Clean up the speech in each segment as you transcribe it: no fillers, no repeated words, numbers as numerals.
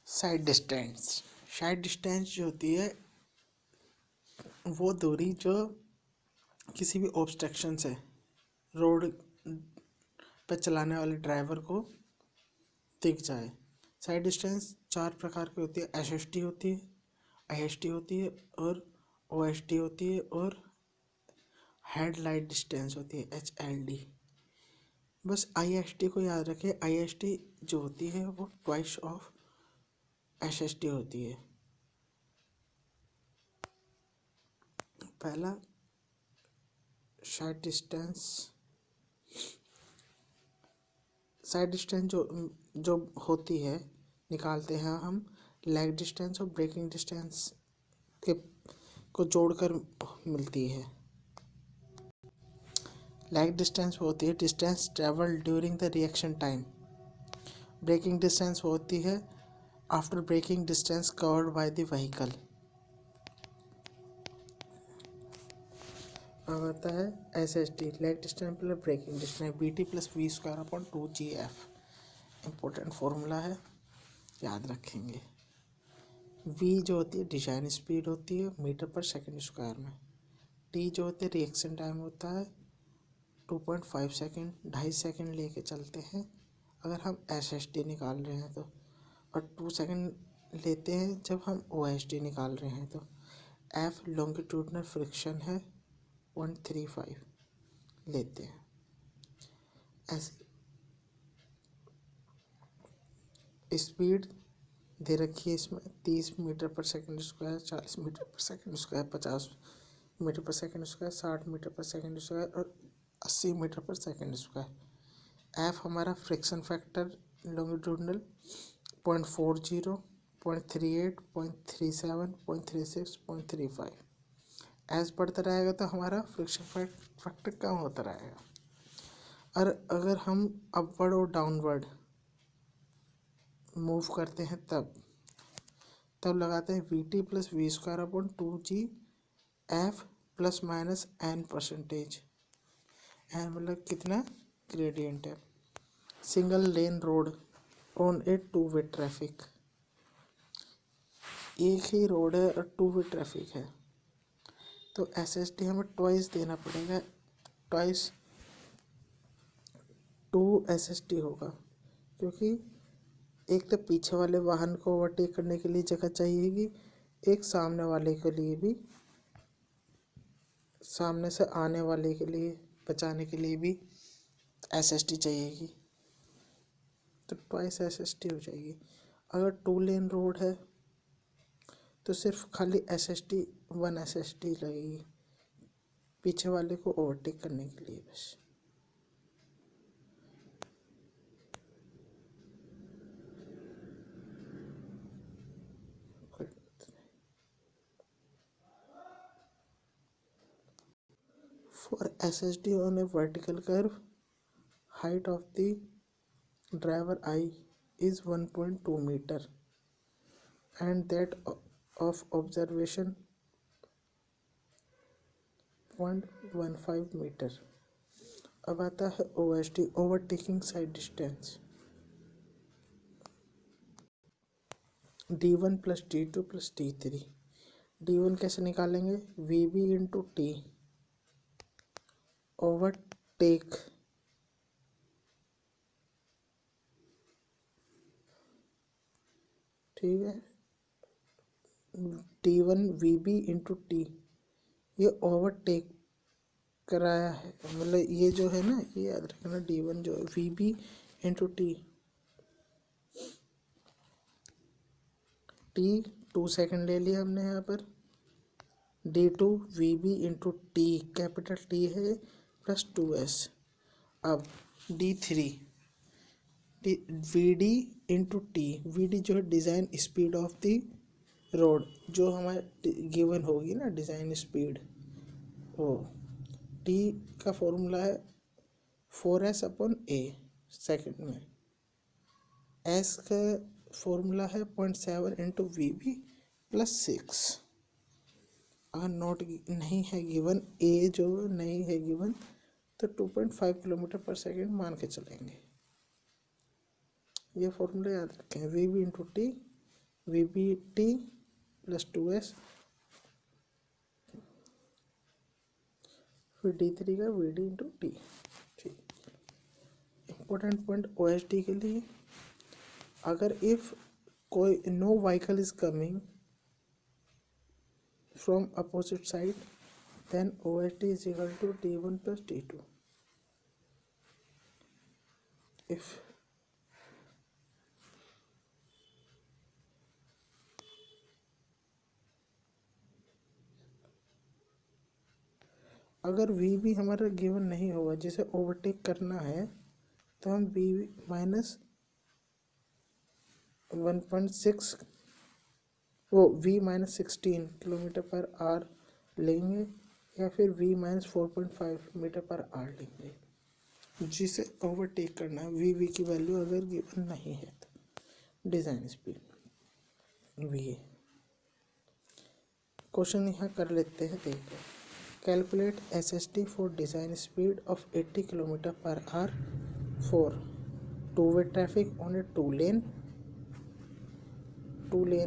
Side distance. Side distance जो होती है वो दूरी जो किसी भी ऑब्स्ट्रक्शन से रोड पे चलाने वाले ड्राइवर को दिख जाए। साइड डिस्टेंस चार प्रकार की होती है। एसएसटी होती है, आईएसटी होती है और ओएसटी होती है और हेडलाइट डिस्टेंस होती है एचएलडी। बस आईएसटी को याद रखें। आईएसटी जो होती है वो ट्वाइस ऑफ एसएसटी होती है। पहला साइड डिस्टेंस। साइड डिस्टेंस जो होती है निकालते हैं हम लेग डिस्टेंस और ब्रेकिंग डिस्टेंस के को जोड़कर मिलती है। लेग डिस्टेंस होती है distance travel during the reaction time. Braking distance होती है after braking distance covered by the vehicle. अब आता है SST lag distance plus braking distance BT plus V square upon 2GF। Important formula है, याद रखेंगे। वी जो होती है डिज़ाइन स्पीड होती है मीटर पर सेकंड स्क्वायर में। टी जो होती है रिएक्शन टाइम होता है 2.5 सेकंड, 2.5 सेकंड लेके चलते हैं अगर हम एसएसटी निकाल रहे हैं तो, और 2 सेकंड लेते हैं जब हम ओएसटी निकाल रहे हैं तो। एफ लॉन्गिट्यूडनल फ्रिक्शन है 135 लेते हैं। ऐसे स्पीड दे रखी है इसमें 30 metre per second square, 40 metre per second square, 50 metre per second square, 60 metre per second square और 80 metre per second square. F हमारा फ्रिक्शन फैक्टर लॉन्गिट्यूडनल 0.40, 0.38, 0.37, 0.36, 0.35। एज बढ़ता रहेगा तो हमारा फ्रिक्शन फैक्टर कम होता रहेगा। और अगर हम अपवर्ड और डाउनवर्ड मूव करते हैं तब लगाते हैं V T plus V square upon 2GF plus minus n%। N मतलब कितना ग्रेडियंट है। Single lane road on a 2 way traffic. एक ही रोड है और 2 वे ट्रैफिक है तो एसएसटी हमें ट्वाइस देना पड़ेगा। ट्वाइस 2 एसएसटी होगा क्योंकि एक तो पीछे वाले वाहन को ओवरटेक करने के लिए जगह चाहिएगी, एक सामने वाले के लिए भी, सामने से आने वाले के लिए बचाने के लिए भी एसएसटी चाहिएगी तो ट्वाइस एसएसटी हो जाएगी। अगर 2 लेन रोड है तो सिर्फ खाली एसएसटी 1 एसएसटी लगेगी पीछे वाले को ओवरटेक करने के लिए बस। For SSD on a vertical curve, height of the driver eye is 1.2 meter and that of observation 0.15 meter। अब आता है OSD overtaking side distance. D1 plus D2 plus D3। D1 कैसे निकालेंगे VB इंटू टी ओवरटेक ठीक है। D1 VB into T ये overtake कराया है मतलब ये जो है ना ये याद रखना D1 जो है VB इंटू टी 2 सेकंड ले लिया हमने यहाँ पर। D2 VB into T capital T है प्लस 2S। अब D3 VD into T. VD जो है design speed of the road जो हमारे गिवन होगी ना डिज़ाइन स्पीड वो। टी का फॉर्मूला है 4S अपॉन ए सेकेंड में। एस का फॉर्मूला है 0.7 इंटू VB प्लस 6। अगर नोट नहीं है गिवन ए जो नहीं है गिवन तो 2.5 किलोमीटर पर सेकेंड मान के चलेंगे। ये फॉर्मूला याद रखें VB into T V B T plus 2s, फिर D3 का वी डी इंटू टी। ठीक, important point O H D के लिए, अगर इफ कोई no vehicle is coming from opposite side, then OHD is equal to T1 plus T2. If अगर V भी हमारा गिवन नहीं होगा, जिसे ओवरटेक करना है, तो हम V माइनस 1.6 वो V माइनस 16 किलोमीटर पर आर लेंगे, या फिर V माइनस 4.5 मीटर पर आर लेंगे, जिसे ओवरटेक करना है। वी की वैल्यू अगर गिवन नहीं है तो डिज़ाइन स्पीड वी। क्वेश्चन यहाँ कर लेते हैं, देखो। Calculate SST for design speed of 80 kilometre per hour for two way traffic on a two lane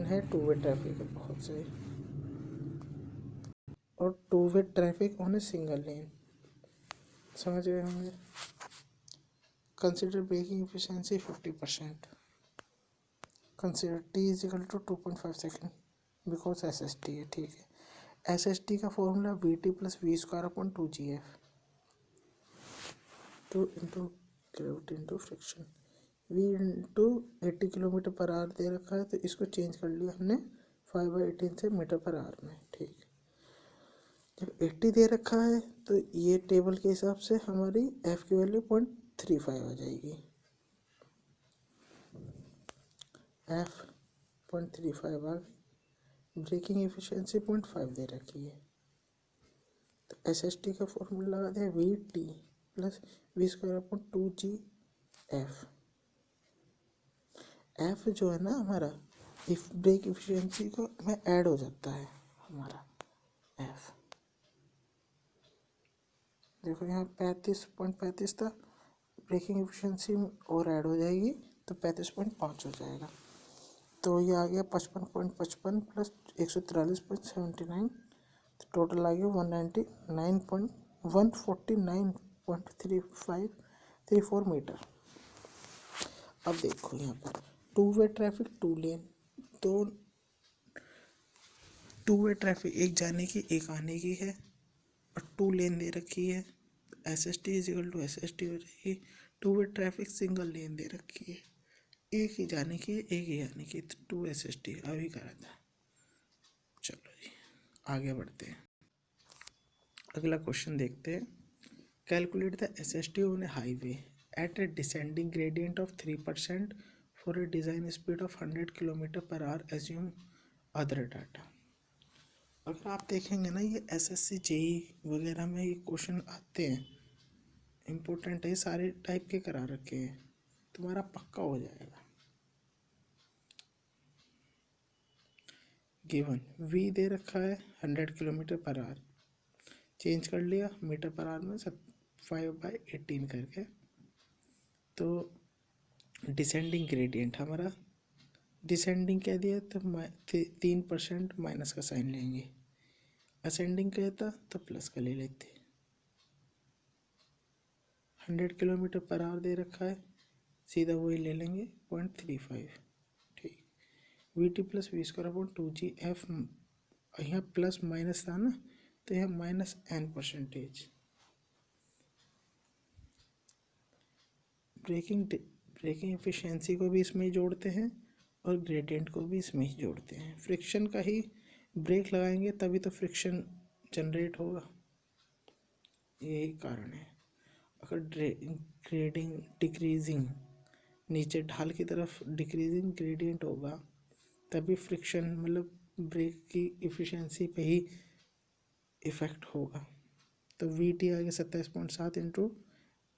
है, टू वे ट्रैफिक है बहुत सही, और two way traffic on a single lane, समझ गए होंगे। Consider braking efficiency 50%, consider T is equal to 2.5 second because SST है, ठीक है। SST का फॉर्मूला VT plus V square upon 2GF, 2 into gravity into friction. V into 80 kilometre per hour दे रखा है, तो इसको चेंज कर लिया हमने 5/18 से मीटर पर आवर में, ठीक। जब 80 दे रखा है तो ये टेबल के हिसाब से हमारी F की वैल्यू 0.35 आ जाएगी। F 0.35 आ गई। ब्रेकिंग एफिशिएंसी 0.5 दे रखी है, तो SST का फॉर्मूला लगा दिया VT plus V square upon 2GF। F जो है ना हमारा, इफ ब्रेक एफिशिएंसी को में ऐड हो जाता है हमारा F। देखो यहाँ 35.35 था, ब्रेकिंग एफिशिएंसी और ऐड हो जाएगी तो 35.5 हो जाएगा। तो ये आ गया 55.55 प्लस 143.79, तो टोटल आ गया 149.34 मीटर। अब देखो यहाँ पर to way traffic two lane, तो टू वे ट्रैफिक एक जाने की एक आने की है, और टू लेन दे रखी है, SST is equal to SST हो जाएगी। Two way traffic single lane दे रखी है, एक ही जाने की एक ही आने की, तो 2 SST अभी करा था। चलो जी आगे बढ़ते हैं, अगला क्वेश्चन देखते हैं। Calculate the SST on a highway at a descending gradient of 3% for a design speed of 100 kilometre per hour, assume other data. अगर आप देखेंगे ना, ये SSC JEE वगैरह में ये क्वेश्चन आते हैं, इम्पोर्टेंट है, सारे टाइप के करा रखे हैं, तुम्हारा पक्का हो जाएगा। गिवन V दे रखा है 100 किलोमीटर पर आवर, चेंज कर लिया मीटर पर आवर में 5/18 करके। तो डिसेंडिंग ग्रेडियंट हमारा, डिसेंडिंग कह दिया तो 3% माइनस का साइन लेंगे, असेंडिंग कहता तो प्लस का ले लेते। 100 किलोमीटर पर आवर दे रखा है, सीधा वही ले लेंगे 0.35, ठीक। VT plus V square upon 2GF, यहाँ प्लस माइनस था ना, तो यहाँ -n%। ब्रेकिंग एफिशिएंसी को भी इसमें ही जोड़ते हैं और ग्रेडियंट को भी इसमें ही जोड़ते हैं। फ्रिक्शन का ही ब्रेक लगाएंगे तभी तो फ्रिक्शन जनरेट होगा, यही कारण है। अगर ग्रेडिंग डिक्रीजिंग, नीचे ढाल की तरफ डिक्रीजिंग ग्रेडियंट होगा, तभी फ्रिक्शन मतलब ब्रेक की इफ़िशेंसी पे ही इफ़ेक्ट होगा। तो VT आ गया 27.7 इंटू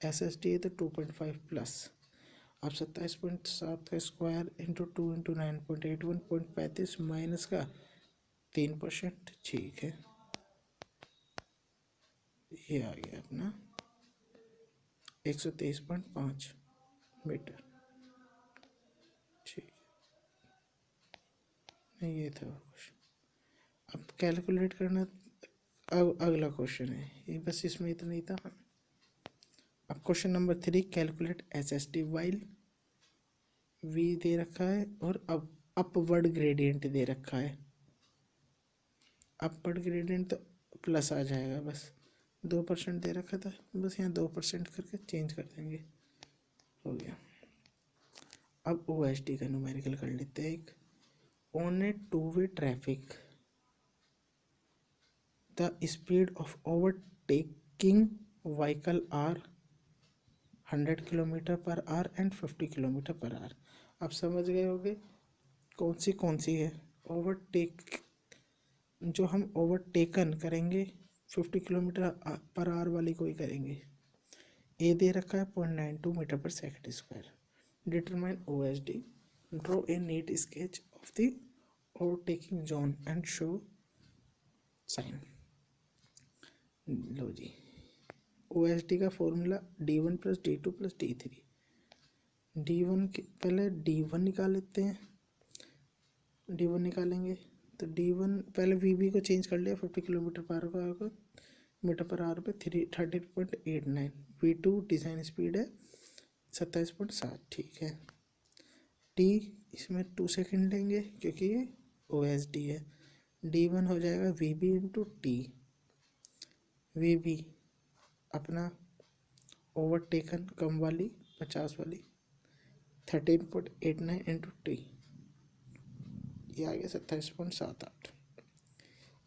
SST है तो 2.5 प्लस, अब 27.7 का स्क्वायर इंटू 2 इंटू 9.81 0.35 माइनस का 3%, ठीक है। ये आ गया अपना 123.5 मीटर, ठीक। ये था क्वेश्चन। अब कैलकुलेट करना, अब अगला क्वेश्चन है ये, बस इसमें इतना ही था। अब question number 3, calculate S S T while V दे रखा है और अब अपवर्ड ग्रेडियंट दे रखा है। अपवर्ड ग्रेडियंट तो प्लस आ जाएगा, बस 2% दे रखा था, बस यहाँ 2% करके चेंज कर देंगे, हो गया। अब ओ एस टी का न्यूमेरिकल कर लेते हैं एक। On a two way traffic the speed of overtaking vehicle are 100 kilometre per hour and 50 kilometre per hour. अब समझ गए होंगे कौन सी है। ओवरटेक, जो हम ओवरटेकन करेंगे 50 किलोमीटर पर आवर वाली को ही करेंगे। ए दे रखा है 0.92 metre per second square. Determine O S D, draw a neat sketch of the overtaking zone and show sign. लो जी, ओ एस डी का formula D1 plus D2 plus D3। D1 के पहले D1 निकाल लेते हैं। D1 निकालेंगे तो D1 पहले VB को चेंज कर लिया, 50 किलोमीटर पर आवर को मीटर पर आवर पे 30.89। V2 डिज़ाइन स्पीड है 27.7, ठीक है। T इसमें 2 सेकेंड लेंगे क्योंकि ये OSD है। D1 हो जाएगा VB इंटू T। VB अपना ओवरटेकन कम वाली 50 वाली 13.89 इंटू T, ये आ गया 27.78।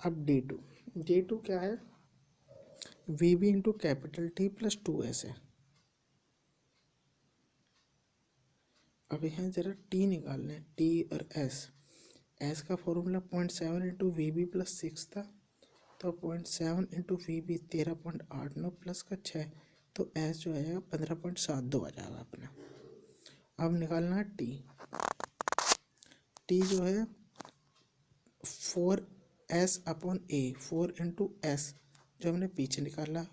अब D2 क्या है, VB into capital T plus 2S है। अब यहाँ ज़रा T निकालना है, T और S का फॉर्मूला 0.7 इंटू VB प्लस 6 था, तो 0.7 इंटू VB 13.89 प्लस का 6, तो S जो आएगा 15.72 आ जाएगा अपना। अब निकालना है T जो है 4S upon A, 4 into S जो हमने पीछे निकाला,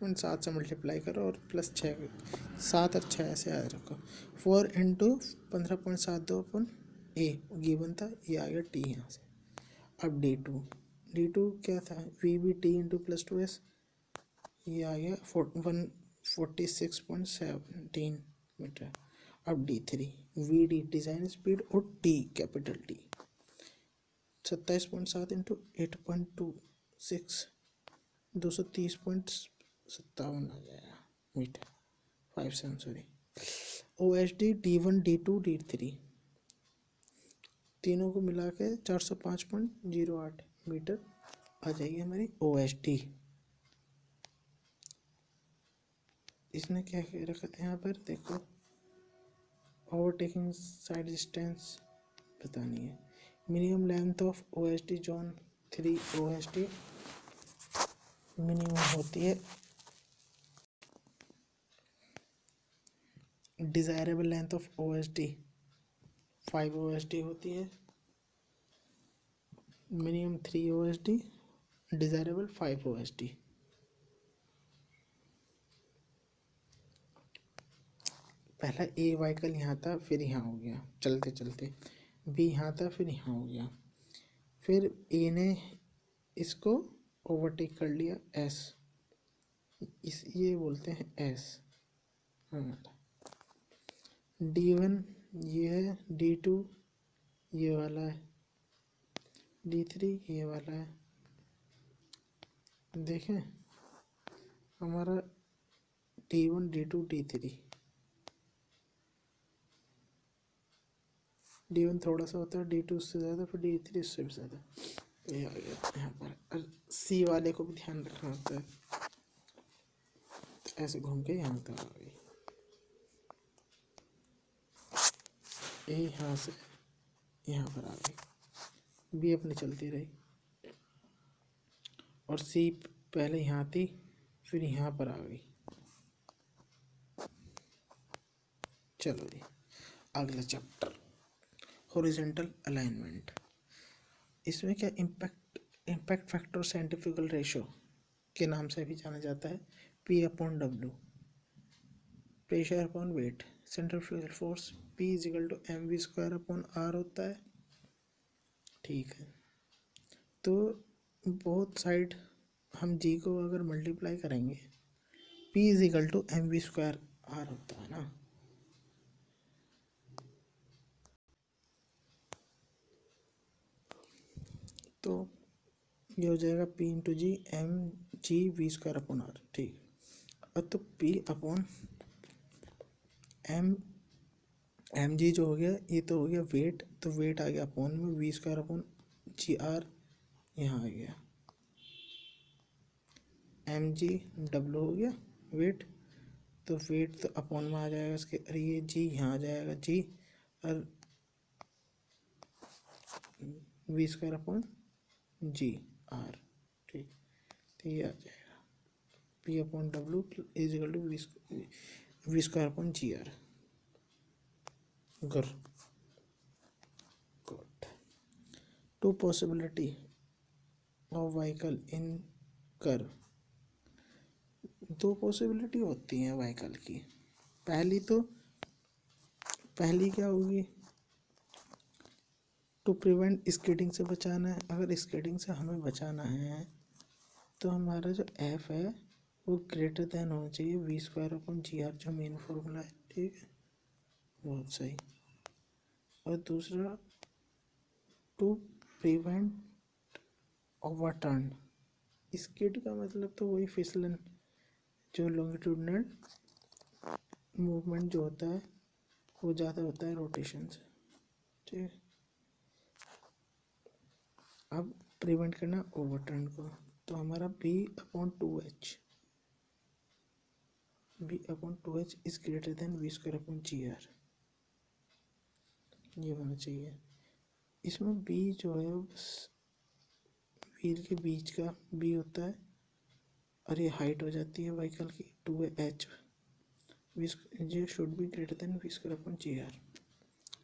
उन 7 से मल्टीप्लाई करो और प्लस 6, 7 और 6 ऐसे याद रखो। 4 इंटू 15.72 अपन ए गिवन था, ये आ गया T यहाँ से। अब D2 क्या था, VB T into plus 2S, ये आ गया 146.17 मीटर। अब D3 VD डिज़ाइन स्पीड और T कैपिटल T 27.7 इंटू 8.26 230.57 आ जाएगा metre, 57 sorry. OSD D1 D2 D3 तीनों को मिला के 405.08 मीटर आ जाएगी हमारी OSD। इसने क्या रखा था यहाँ पर देखो, ओवरटेकिंग साइड डिस्टेंस बतानी है। Minimum length of OSD zone 3 OSD minimum होती है, desirable length of OSD 5 OSD होती है, मिनिमम 3 OSD, डिज़ायरेबल 5 OSD। पहला A व्हीकल यहाँ था, फिर यहाँ हो गया चलते चलते, B यहाँ था, फिर यहाँ हो गया, फिर A ने इसको ओवरटेक कर लिया S, ये बोलते हैं S हमारा। D1 ये है, D2 ये वाला है, D3 ये वाला है। देखें हमारा D1 D2 D3, D1 थोड़ा सा होता है, D2 उससे ज़्यादा, फिर D3 उससे भी ज़्यादा। ये आ गया यहाँ पर। C वाले को भी ध्यान रखना होता है, ऐसे घूम के यहाँ तक आ गई। A यहाँ से यहाँ पर आ गई, B अपनी चलती रही, और C पहले यहाँ थी, फिर यहाँ पर आ गई। चलो जी, अगला चैप्टर हॉरिजॉन्टल अलाइनमेंट। इसमें क्या इम्पैक्ट फैक्टर साइंटिफिकल रेशो के नाम से भी जाना जाता है, P/W। Pressure upon weight, centrifugal force P equal to M V square upon R होता है। ठीक है, तो बोथ साइड हम जी को अगर मल्टीप्लाई करेंगे P equal to M V square R होता है ना। तो ये हो जाएगा P into G M G V square upon R. ठीक, अब तो P अपॉन एम जी जो हो गया, ये तो हो गया वेट, तो वेट आ गया अपॉन में V square upon G R यहाँ आ गया, एम जी डब्लू हो गया वेट, तो वेट तो अपॉन में आ जाएगा इसके, अरे ये जी यहाँ आ जाएगा जी, और V square upon G R. ठीक, तो ये आ जाएगा P upon W is equal to V square upon G R. Good good. Two possibility of vehicle in curve, दो पॉसिबिलिटी होती हैं व्हीकल की। पहली क्या होगी, टू प्रिवेंट स्किडिंग से बचाना है। अगर स्किडिंग से हमें बचाना है तो हमारा जो एफ है वो ग्रेटर देन होना चाहिए V square upon G R, जो मेन फॉर्मूला है। ठीक है, बहुत सही। और दूसरा, टू प्रिवेंट ओवरटर्न, स्किड का मतलब तो वही फिसलन, जो लॉन्गिट्यूडनल मूवमेंट जो होता है वो ज़्यादा होता है रोटेशन से। ठीक है, अब प्रिवेंट करना ओवरटर्न को, तो हमारा B upon two H is greater than V square upon G R, ये होना चाहिए। इसमें बी जो है बस व्हील के बीच का बी होता है, और ये हाइट हो जाती है व्हीकल की, two H G should be greater than V square upon G R.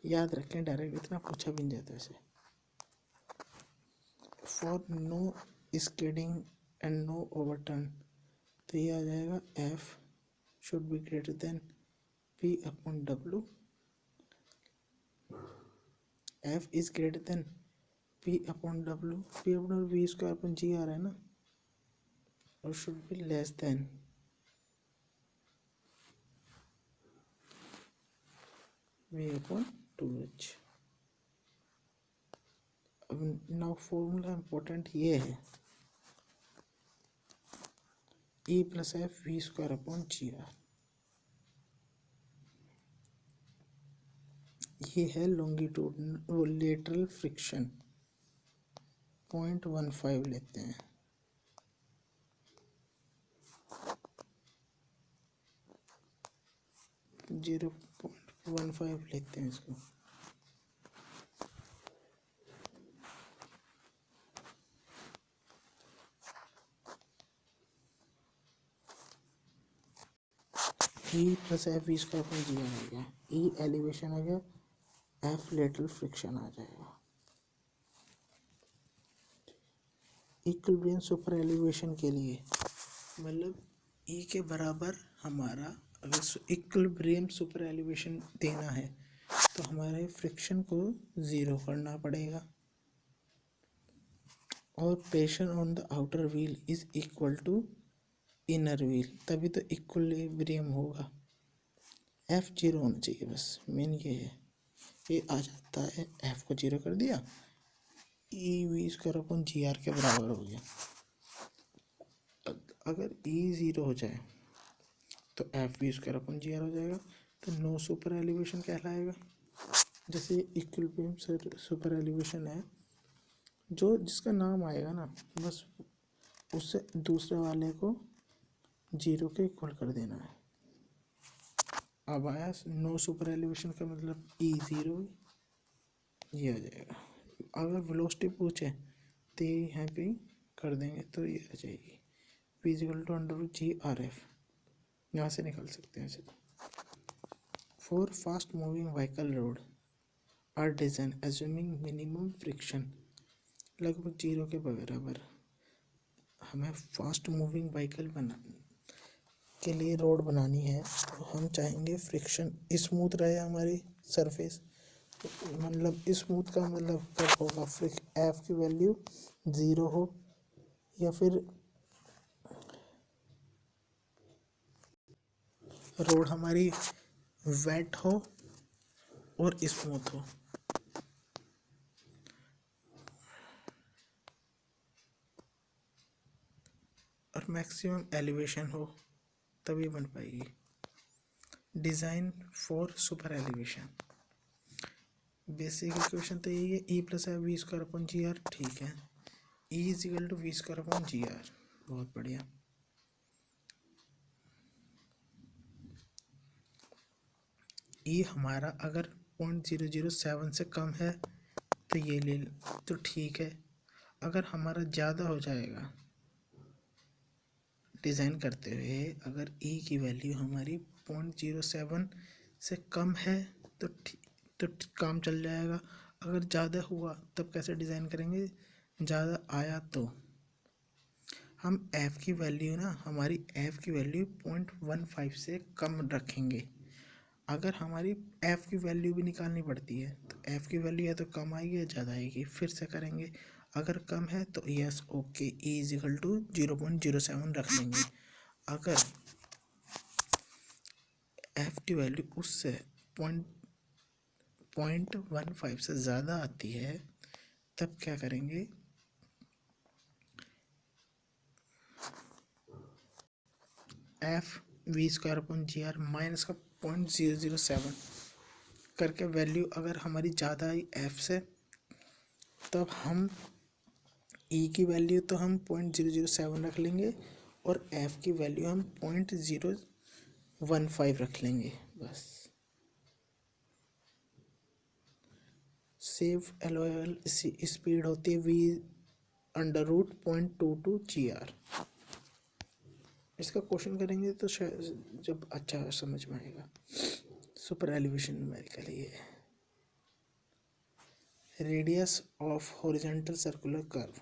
याद रखें, डायरेक्ट इतना पूछा भी नहीं जाता ऐसे। For no skidding and no overturn, तो ये आ जाएगा F should be greater than P upon W, F is greater than P upon W, P upon V square upon G R है ना, और should be less than V upon two H. अब now formula important ये है, E plus F V square upon G R, ये है longitude lateral friction, 0.15 लेते हैं। जीरो 0.15 लेते हैं इसको। E plus F V square upon G R आ गया, ई एलिवेशन आ गया, एफ लेटरल फ्रिक्शन आ जाएगा। इक्विलिब्रियम सुपर एलिवेशन के लिए मतलब ई के बराबर हमारा, अगर इक्विलिब्रियम सुपर एलिवेशन देना है तो हमारे फ्रिक्शन को ज़ीरो करना पड़ेगा, और pressure on the outer wheel is equal to inner wheel, तभी तो इक्विलिब्रियम होगा। एफ जीरो होना चाहिए, बस मेन ये है। ये आ जाता है, एफ को जीरो कर दिया, E V square upon G R के बराबर हो गया। अगर ई ज़ीरो हो जाए तो F V square upon G R हो जाएगा, तो नो सुपर एलिवेशन कहलाएगा। जैसे इक्विलिब्रियम सुपर एलिवेशन है, जो जिसका नाम आएगा ना, बस उससे दूसरे वाले को जीरो के इक्वल कर देना है। अब आया नो सुपर एलिवेशन का मतलब ई ज़ीरो, ये आ जाएगा। अगर वेलोसिटी पूछे तो ये यहाँ पे कर देंगे, तो ये आ जाएगी P equal to under G R F, यहाँ से निकल सकते हैं इसे। For fast moving vehicle road are design assuming minimum friction, लगभग जीरो के बराबर हमें फास्ट मूविंग व्हीकल के लिए रोड बनानी है तो हम चाहेंगे फ्रिक्शन स्मूथ रहे हमारी सरफेस। तो मतलब स्मूथ का मतलब कब होगा, एफ की वैल्यू 0 हो या फिर रोड हमारी वेट हो और स्मूथ हो। और मैक्सिमम एलिवेशन हो तभी बन पाएगी। Design for super elevation, basic equation तो यही है, ई प्लस है V square upon G R. ठीक है, E is equal to V square upon G R. बहुत बढ़िया। ई हमारा अगर 0.007 से कम है तो ये ले तो ठीक है। अगर हमारा ज़्यादा हो जाएगा डिज़ाइन करते हुए, अगर ई की वैल्यू हमारी 0.07 से कम है तो काम चल जाएगा। अगर ज़्यादा हुआ तब कैसे डिज़ाइन करेंगे, ज़्यादा आया तो हम f की वैल्यू ना, हमारी f की वैल्यू 0.15 से कम रखेंगे। अगर हमारी f की वैल्यू भी निकालनी पड़ती है तो f की वैल्यू या तो कम आएगी या ज़्यादा आएगी, फिर से करेंगे। अगर कम है तो yes okay, E is equal to 0.07 रख लेंगे। अगर f की वैल्यू उससे 0.15 से ज़्यादा आती है तब क्या करेंगे, F V square upon G R minus का 0.007 करके वैल्यू अगर हमारी ज़्यादा आई एफ से तब हम ई की वैल्यू तो हम 0.007 रख लेंगे और एफ की वैल्यू हम 0.015 रख लेंगे बस। सेव एलोएल स्पीड होती है V under root 0.22 G R. इसका क्वेश्चन करेंगे तो शायद जब अच्छा समझ में आएगा। सुपर एलिवेशन न्यूमेरिकल ये है। Radius of horizontal circular curve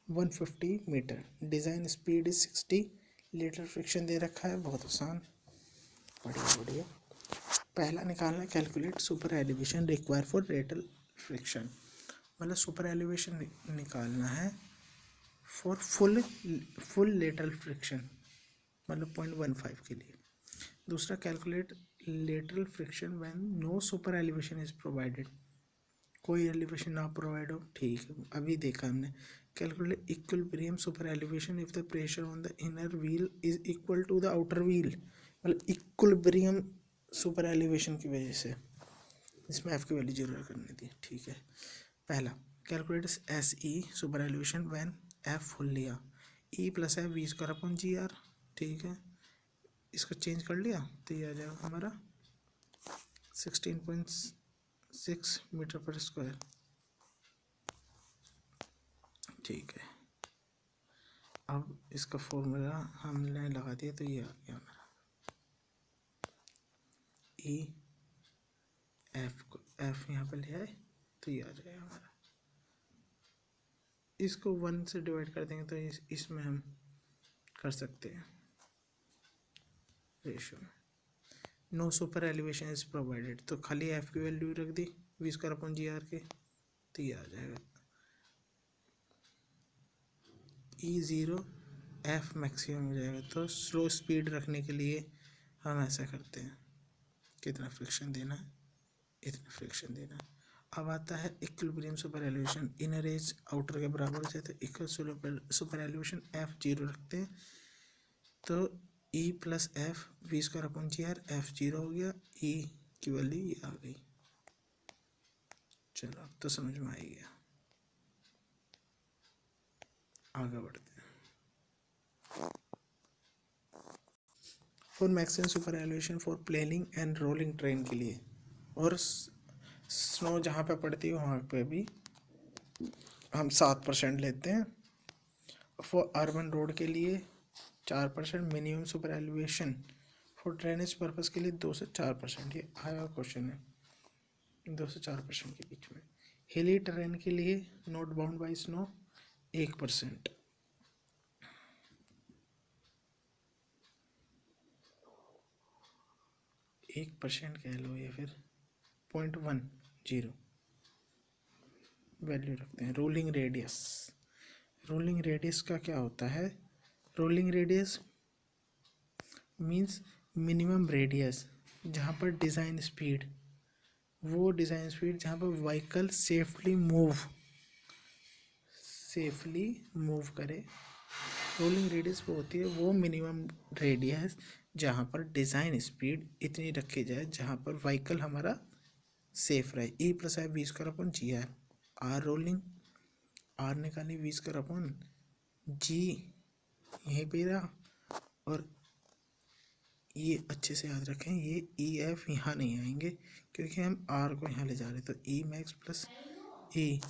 150 metre. Design speed is 60। Lateral friction दे रखा है, बहुत आसान। बढ़िया बढ़िया। पहला निकालना है, calculate super elevation require for lateral friction. मतलब सुपर एलिवेशन निकालना है फॉर फुल लेटरल फ्रिक्शन, मतलब 0.15 के लिए। दूसरा, calculate lateral friction when no super elevation is provided, कोई एलिवेशन ना प्रोवाइड हो। ठीक है, अभी देखा हमने। Calculate equilibrium super elevation if the pressure on the inner wheel is equal to the outer wheel, मतलब इक्विलिब्रियम सुपर एलिवेशन की वजह से, इसमें एफ की वैल्यू 0 करनी थी। ठीक है, पहला calculate S E super elevation when F full लिया, E plus F V square upon G R. ठीक है, इसको चेंज कर लिया तो ये आ जाएगा हमारा 16.6 मीटर पर स्क्वायर। ठीक है, अब इसका फॉर्मूला हमने लगा दिया तो ये आ गया हमारा ई एफ को, एफ यहाँ पर ले आए तो ये आ जाएगा हमारा। इसको 1 से डिवाइड कर देंगे तो इसमें हम कर सकते हैं रेशियो में। No super elevation is provided तो खाली एफ की वैल्यू रख दी V square upon G R के तो ये आ जाएगा ई 0 एफ मैक्सिमम हो जाएगा। तो स्लो स्पीड रखने के लिए हम ऐसा करते हैं, कितना फ्रिक्शन देना है, इतना फ्रिक्शन देना है। अब आता है equilibrium super elevation, inner as outer के बराबर से, तो इक्वल सुपर एलिवेशन एफ 0 रखते हैं तो E plus F V square upon G R, F 0 हो गया, ई की वैल्यू ये आ गई। चलो अब तो समझ में आ ही गया, आगे बढ़ते हैं। For maximum super elevation for planning and rolling train के लिए, और स्नो जहाँ पे पड़ती है वहाँ पे भी हम 7% लेते हैं। फॉर अर्बन रोड के लिए 4%, minimum super elevation for drainage purpose के लिए 2 से 4%। ये आया क्वेश्चन है, 2 से 4% के बीच में। हिली टेरेन के लिए नॉट बाउंड बाई स्नो 1%, 1% कह लो या फिर 0.10 वैल्यू रखते हैं। रोलिंग रेडियस, रोलिंग रेडियस का क्या होता है? Rolling radius means minimum radius जहाँ पर डिज़ाइन स्पीड, वो डिज़ाइन स्पीड जहाँ पर व्हीकल सेफली मूव करे। रोलिंग रेडियस वो होती है, वो मिनिमम रेडियस जहाँ पर डिज़ाइन स्पीड इतनी रखी जाए जहाँ पर व्हीकल हमारा सेफ रहे। E plus I V square upon G R. R rolling, R निकाली, वी स्क्वायर अपॉन जी यहीं पे रहा, और ये अच्छे से याद रखें, ये ई एफ यहाँ नहीं आएंगे क्योंकि हम आर को यहाँ ले जा रहे हैं। तो ई मैक्स प्लस ई